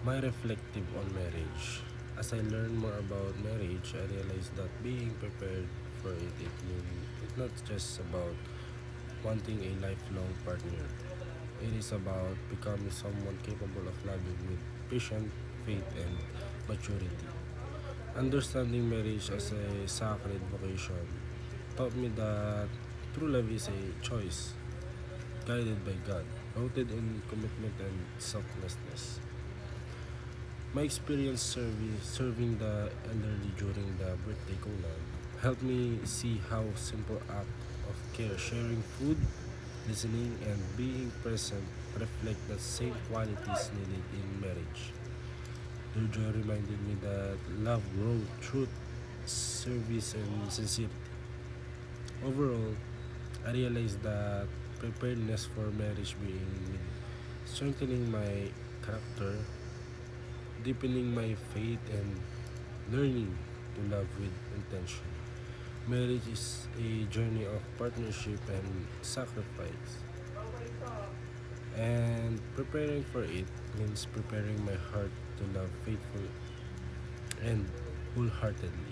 My reflective on marriage. As I learn more about marriage, I realize that being prepared for it's not just about wanting a lifelong partner. It is about becoming someone capable of loving with patience, faith, and maturity. Understanding marriage as a sacred vocation taught me that true love is a choice guided by God, rooted in commitment and selflessness. My experience serving the elderly during the birthday collab helped me see how simple act of care, sharing food, listening, and being present reflect the same qualities needed in marriage. Their joy reminded me that love grows through service and sincerity. Overall, I realized that preparedness for marriage being with strengthening my character, deepening my faith, and learning to love with intention. Marriage is a journey of partnership and sacrifice, and preparing for it means preparing my heart to love faithful and wholeheartedly.